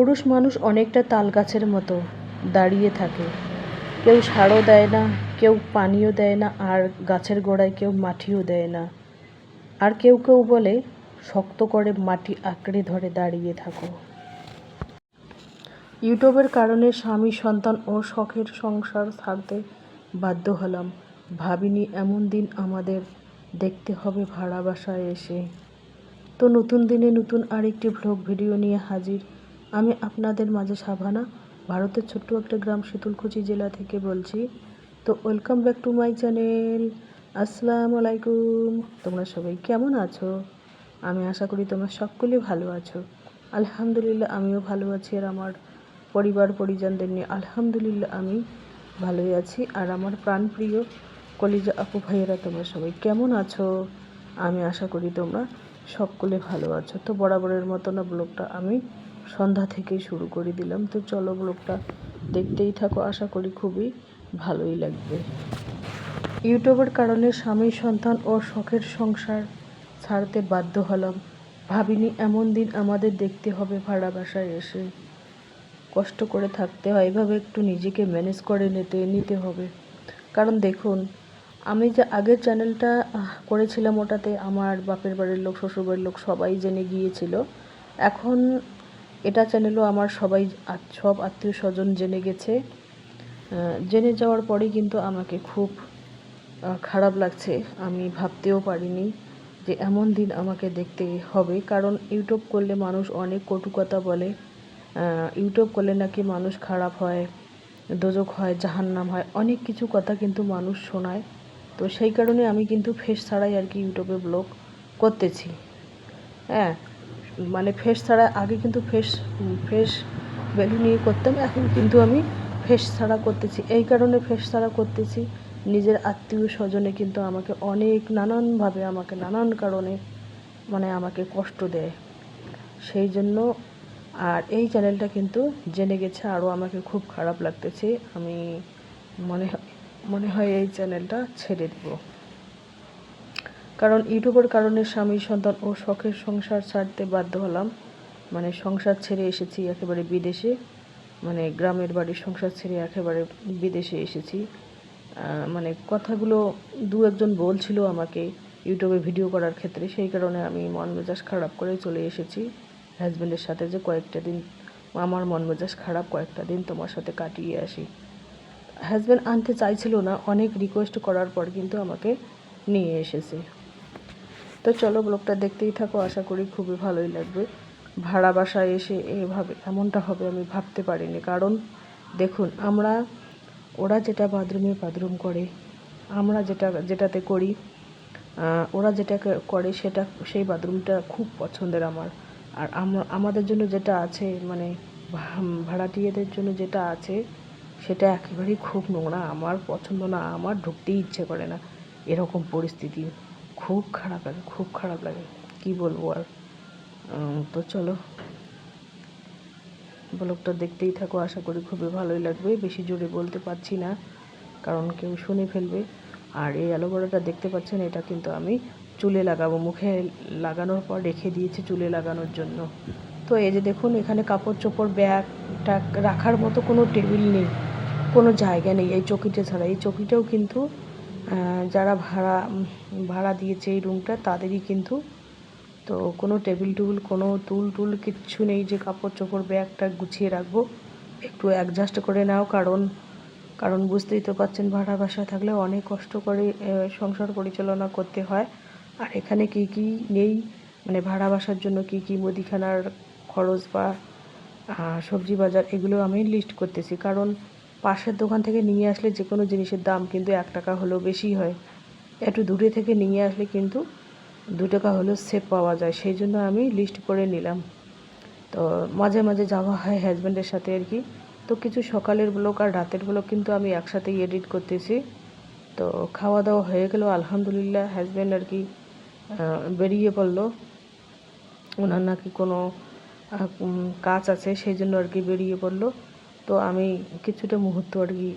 পুরুষ মানুষ অনেকটা তাল গাছের মতো দাঁড়িয়ে থাকে, কেউ সারও দেয় না, কেউ পানিও দেয় না, আর গাছের গোড়ায় কেউ মাটিও দেয় না। আর কেউ কেউ বলে শক্ত করে মাটি আঁকড়ে ধরে দাঁড়িয়ে থাকো। ইউটিউবের কারণে স্বামী, সন্তান ও শখের সংসার ছাড়তে বাধ্য হলাম। ভাবিনি এমন দিন আমাদের দেখতে হবে ভাড়া বাসায় এসে। তো নতুন দিনে নতুন আরেকটি ভ্লগ ভিডিও নিয়ে হাজির আমি আপনাদের মাঝে। সাভানা, ভারতের ছোট্ট একটা গ্রাম শীতলকুচি জেলা থেকে বলছি। তো welcome back to my channel. আসসালামু আলাইকুম। তোমরা সবাই কেমন আছো? আমি আশা করি তোমরা সকলে ভালো আছো। আলহামদুলিল্লাহ আমিও ভালো আছি, আর আমার পরিবার পরিজনদের নিয়ে আলহামদুলিল্লাহ আমি ভালোই আছি। আর আমার প্রাণপ্রিয় কলিজা আপু ভাইয়েরা তোমরা সবাই কেমন আছো? আমি আশা করি তোমরা সকলে ভালো আছো। তো বরাবরের মতো না ব্লগটা আমি সন্ধ্যা থেকেই শুরু করে দিলাম। তো চলো ব্লগটা দেখতেই থাকো, আশা করি খুবই ভালোই লাগবে। ইউটিউবের কারণে স্বামী, সন্তান ও শখের সংসার ছাড়তে বাধ্য হলাম। ভাবিনি এমন দিন আমাদের দেখতে হবে ভাড়া বাসায় এসে। কষ্ট করে থাকতে হয়, এভাবে একটু নিজেকে ম্যানেজ করে নিতে হবে। কারণ দেখুন, আমি যে আগের চ্যানেলটা করেছিলাম ওটাতে আমার বাপের বাড়ির লোক, শ্বশুরবাড়ির লোক সবাই জেনে গিয়েছিল। এখন এটা চ্যানেলও আমার সব আত্মীয় স্বজন জেনে গেছে। জেনে যাওয়ার পরেই কিন্তু আমাকে খুব খারাপ লাগছে। আমি ভাবতেও পারিনি যে এমন দিন আমাকে দেখতে হবে। কারণ ইউটিউব করলে মানুষ অনেক কটু কথা বলে। ইউটিউব করলে নাকি মানুষ খারাপ হয়, দোজখ হয়, জাহান্নাম হয়, অনেক কিছু কথা কিন্তু মানুষ শোনায়। তো সেই কারণে আমি কিন্তু ফেস ছাড়াই আর কি ইউটিউবে ব্লগ করতেছি। হ্যাঁ, মানে ফেস ছাড়া আগে কিন্তু ফেস ভ্যালু নিয়ে করতাম, এখন কিন্তু আমি ফেস ছাড়া করতেছি। এই কারণে ফেস ছাড়া করতেছি, নিজের আত্মীয় স্বজনে কিন্তু আমাকে অনেক নানানভাবে আমাকে নানান কারণে আমাকে কষ্ট দেয়। সেই জন্য আর এই চ্যানেলটা কিন্তু জেনে গেছে, আরও আমাকে খুব খারাপ লাগতেছে। আমি মনে হয় এই চ্যানেলটা ছেড়ে দেব। কারণ ইউটিউবের কারণে স্বামী, সন্তান ও শখের সংসার ছাড়তে বাধ্য হলাম। সংসার ছেড়ে এসেছি একেবারে বিদেশে, গ্রামের বাড়ির সংসার ছেড়ে একেবারে বিদেশে এসেছি। কথাগুলো দু একজন বলছিল আমাকে ইউটিউবে ভিডিও করার ক্ষেত্রে, সেই কারণে আমি মন মেজাজ খারাপ করে চলে এসেছি হাজব্যান্ডের সাথে, যে কয়েকটা দিন আমার মন মেজাজ খারাপ, কয়েকটা দিন তোমার সাথে কাটিয়ে আসি। হাজব্যান্ড আনতে চাইছিল না, অনেক রিকোয়েস্ট করার পর কিন্তু আমাকে নিয়ে এসেছে। তো চলো ব্লগটা দেখতেই থাকো, আশা করি খুবই ভালোই লাগবে। ভাড়া বাসায় এসে এমনটা হবে আমি ভাবতে পারিনি। কারণ দেখুন, ওরা যেটা বাথরুম করে, আমরা যেটাতে করি, ওরা যেটা করে সেই বাথরুমটা খুব পছন্দের আমার। আর আমাদের জন্য যেটা আছে, ভাড়াটিয়াদের জন্য যেটা আছে, সেটা একেবারেই খুব নোংরা। আমার পছন্দ না, আমার ঢুকতেই ইচ্ছে করে না। এরকম পরিস্থিতি খুব খারাপ লাগে, কি বলবো আর। তো চলো ব্লগটা দেখতেই থাকো, আশা করি খুবই ভালোই লাগবে। বেশি জোরে বলতে পারছি না, কারণ কেউ শুনে ফেলবে। আর এই অ্যালোভেরাটা দেখতে পাচ্ছেন, এটা কিন্তু আমি চুলে লাগাবো। মুখে লাগানোর পর রেখে দিয়েছি চুলে লাগানোর জন্য। তো এই যে দেখুন, এখানে কাপড় চোপড়, ব্যাগটা রাখার মতো কোনো টেবিল নেই, কোনো জায়গা নেই এই চৌকিটা ছাড়া। এই চৌকিটাও কিন্তু যারা ভাড়া দিয়েছে এই রুমটা, তাদেরই কিন্তু। তো কোনো টেবিল কোনো টুল কিচ্ছু নেই যে কাপড় চোপড় ব্যাগটা গুছিয়ে রাখবো। একটু অ্যাডজাস্ট করে নাও, কারণ বুঝতেই তো পারছেন, ভাড়া বাসায় থাকলে অনেক কষ্ট করে সংসার পরিচালনা করতে হয়। আর এখানে কি নেই, ভাড়া বাসার জন্য কি মুদিখানার খরচ বা সবজি বাজার, এগুলো আমি লিস্ট করতেছি। কারণ পাশের দোকান থেকে নিয়ে আসলে যে কোনো জিনিসের দাম কিন্তু 1 টাকা হলেও বেশি হয়। একটু দূরে থেকে নিয়ে আসলে কিন্তু 2 টাকা হলেও সেভ পাওয়া যায়। সেই জন্য আমি লিস্ট করে নিলাম। তো মাঝে মাঝে যাওয়া হয় হাজব্যান্ডের সাথে আর কি। তো কিছু সকালের ব্লগ আর রাতের ব্লগ কিন্তু আমি একসাথেই এডিট করতেছি। তো খাওয়া দাওয়া হয়ে গেল আলহামদুলিল্লাহ। হাজব্যান্ড আর কি বেরিয়ে পড়লো, ওনার নাকি কোনো কাজ আছে, সেই জন্য আর কি বেরিয়ে পড়লো। তো আমি কিছুটা মুহূর্ত আর কি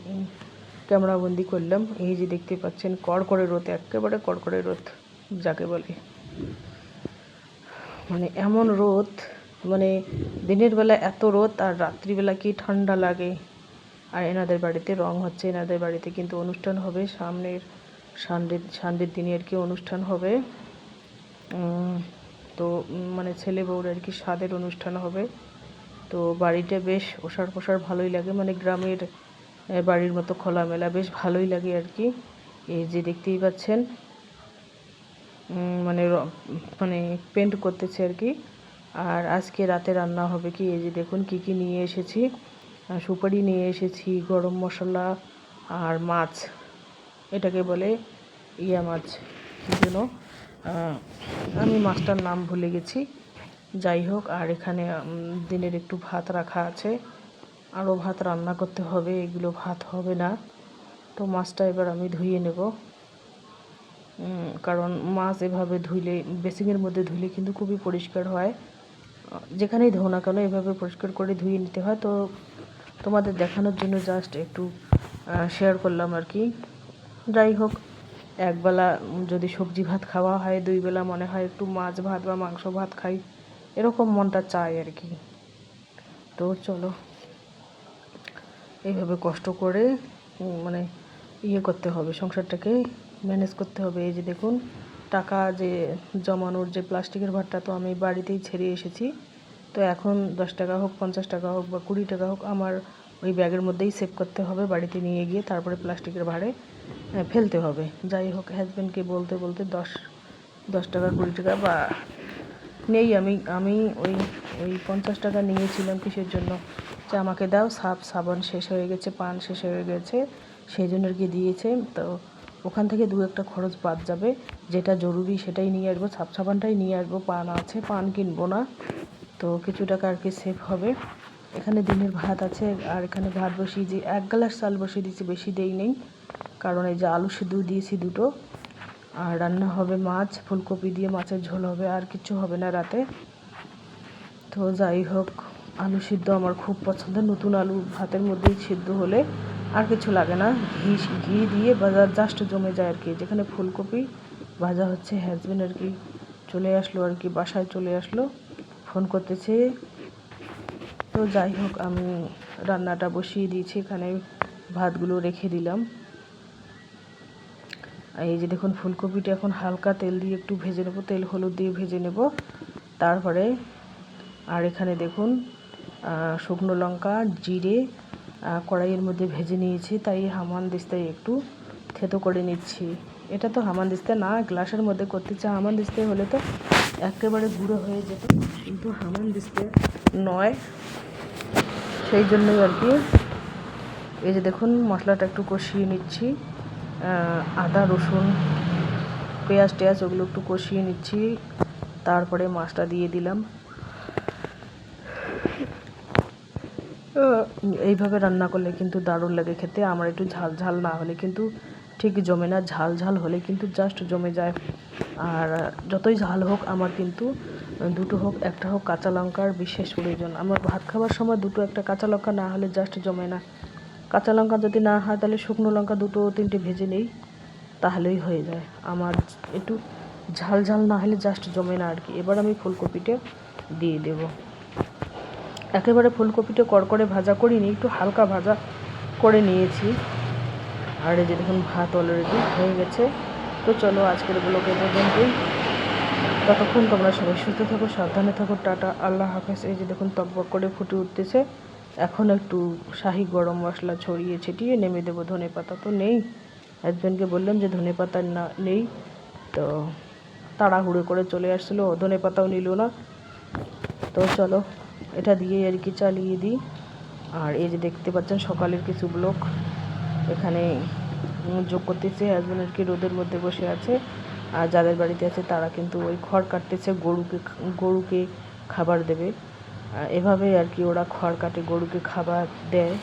ক্যামেরাবন্দি করলাম। এই যে দেখতে পাচ্ছেন, কড়কড়ে রোদ, একেবারে কড়কড়ে রোদ যাকে বলে, এমন রোদ মানে দিনের বেলা এত রোদ আর রাত্রিবেলা কি ঠান্ডা লাগে। আর এনাদের বাড়িতে রং হচ্ছে, এনাদের বাড়িতে কিন্তু অনুষ্ঠান হবে সামনের সানডের দিনে আর কি অনুষ্ঠান হবে। তো মানে ছেলে বউর আর কি স্বাদের অনুষ্ঠান হবে। তো বাড়িটা বেশ ওষার পোষার ভালোই লাগে, মানে গ্রামের বাড়ির মতো খোলামেলা, বেশ ভালোই লাগে আর কি। এই যে দেখতেই পাচ্ছেন মানে মানে পেন্ট করতেছে আর কি। আর আজকে রাতে রান্না হবে কি, এই যে দেখুন কি কি নিয়ে এসেছি। সুপারি নিয়ে এসেছি, গরম মশলা আর মাছ, এটাকে বলে ইয়া মাছ কী যেন, আমি মাছটার নাম ভুলে গেছি। যাই হোক, আর এখানে দিনের একটু ভাত রাখা আছে, আরও ভাত রান্না করতে হবে, এগুলো ভাত হবে না। তো মাছটা এবার আমি ধুয়ে নেব, কারণ মাছ এভাবে ধুইলে, বেসিনের মধ্যে ধুইলে কিন্তু খুবই পরিষ্কার হয়। যেখানেই ধো না কেন এভাবে পরিষ্কার করে ধুয়ে নিতে হয়। তো তোমাদের দেখানোর জন্য জাস্ট একটু শেয়ার করলাম আর কি। যাই হোক, একবেলা যদি সবজি ভাত খাওয়া হয়, দুই বেলা মনে হয় একটু মাছ ভাত বা মাংস ভাত খাই, এরকম মনটা চায় আর কি। তো চলো, এইভাবে কষ্ট করে মানে করতে হবে, সংসারটাকে ম্যানেজ করতে হবে। এই যে দেখুন, টাকা যে জমানোর যে প্লাস্টিকের ভাতটা তো আমি বাড়িতেই ছেড়ে এসেছি। তো এখন 10 টাকা হোক, 50 টাকা হোক বা 20 টাকা হোক, আমার ওই ব্যাগের মধ্যেই সেভ করতে হবে, বাড়িতে নিয়ে গিয়ে তারপরে প্লাস্টিকের ভাঁড়ে ফেলতে হবে। যাই হোক, হাজব্যান্ডকে বলতে বলতে 10 টাকা 20 টাকা বা নেই, আমি ওই ওই 50 টাকা নিয়েছিলাম কিসের জন্য, যে আমাকে দাও, সাবান শেষ হয়ে গেছে, পান শেষ হয়ে গেছে, সেই জন্য আর কি দিয়েছে। তো ওখান থেকে দু একটা খরচ বাদ যাবে, যেটা জরুরি সেটাই নিয়ে আসবো, সাবানটাই নিয়ে আসবো, পান আছে, পান কিনবো না। তো কিছু টাকা আর কি সেভ হবে। এখানে দিনের ভাত আছে, আর এখানে ভাত বসিয়ে যে 1 গ্লাস চাল বসিয়ে দিয়েছি, বেশি দেই নেই, কারণ এই যে আলু সিদ্ধ দিয়েছি 2টো, আর রান্না হবে মাছ, ফুলকপি দিয়ে মাছের ঝোল হবে, আর কিছু হবে না রাতে। তো যাই হোক, আলু সিদ্ধ আমার খুব পছন্দের, নতুন আলু ভাতের মধ্যেই সিদ্ধ হলে আর কিছু লাগে না, ঘি দিয়ে ভাজা জাস্ট জমে যায় আর কি। যেখানে ফুলকপি ভাজা হচ্ছে, হাজব্যান্ড আর কি চলে আসলো আর কি, বাসায় চলে আসলো, ফোন করতেছে। তো যাই হোক, আমি রান্নাটা বসিয়ে দিয়েছি, এখানে ভাতগুলো রেখে দিলাম। এই যে দেখুন, ফুলকপিটা এখন হালকা তেল দিয়ে একটু ভেজে নেব, তেল হলুদ দিয়ে ভেজে নেব তারপরে। আর এখানে দেখুন, শুকনো লঙ্কা জিরে কড়াইয়ের মধ্যে ভেজে নিয়েছি, তাই হামানদিস্তায় একটু থেতো করে নিচ্ছি। এটা তো হামানদিস্তা না, গ্লাসের মধ্যে করতে চাই। হামানদিস্তায় হলে তো একেবারে গুঁড়ো হয়ে যেত, কিন্তু হামানদিস্তা নয়, সেই জন্যই আর কি। এই যে দেখুন, মশলাটা একটু কষিয়ে নিচ্ছি, আদা রসুন পেঁয়াজ টেয়াজ ওগুলো একটু কষিয়ে নিচ্ছি, তারপরে মাছটা দিয়ে দিলাম। এইভাবে রান্না করলে কিন্তু দারুণ লাগে খেতে। আমার একটু ঝাল ঝাল না হলে কিন্তু ঠিক জমে না, ঝাল ঝাল হলে কিন্তু জাস্ট জমে যায়। আর যতই ঝাল হোক, আমার কিন্তু 2টো হোক, 1টা হোক কাঁচা লঙ্কার বিশেষ প্রয়োজন। আমার ভাত খাওয়ার সময় 2টো 1টা কাঁচা লঙ্কা না হলে জাস্ট জমে না। কাঁচা লঙ্কা যদি না হয়, তাহলে শুকনো লঙ্কা 2টো 3টে ভেজে নেই, তাহলেই হয়ে যায়। আমার একটু ঝাল ঝাল না হলে জাস্ট জমে না আর কি। এবার আমি ফুলকপিটা দিয়ে দেব। একেবারে ফুলকপিটা কড়কড়ে ভাজা করিনি, একটু হালকা ভাজা করে নিয়েছি। আর এই যে দেখুন, ভাত অলরেডি হয়ে গেছে। তো চলো, আজকের ব্লগে পর্যন্তই। ততক্ষণ তোমরা সবাই সুস্থ থাকো, সাবধানে থাকো, টাটা, আল্লাহ হাফেজ। এই যে দেখুন, টকবক করে ফুটে উঠতেছে। এখন একটু শাহি গরম মশলা ছড়িয়ে ছিটিয়ে নেমে দেবো। ধনেপাতা তো নেই, হাজব্যান্ডকে বললাম যে ধনেপাতা না নেই, তো তাড়াহুড়ো করে চলে আসছিলো, ধনেপাতাও নিল না। তো চলো, এটা দিয়ে আর কি চালিয়ে দিই। আর এই যে দেখতে পাচ্ছেন, সকালের কিছু ব্লগ এখানে যোগ করতেছে। হাজব্যান্ড আর কি রোদের মধ্যে বসে আছে, আর যাদের বাড়িতে আছে তারা কিন্তু ওই খড় কাটতেছে, গরুকে খাবার দেবে। এভাবে আর কি ওরা খড় কাটে, গরুকে খাবার দেয়।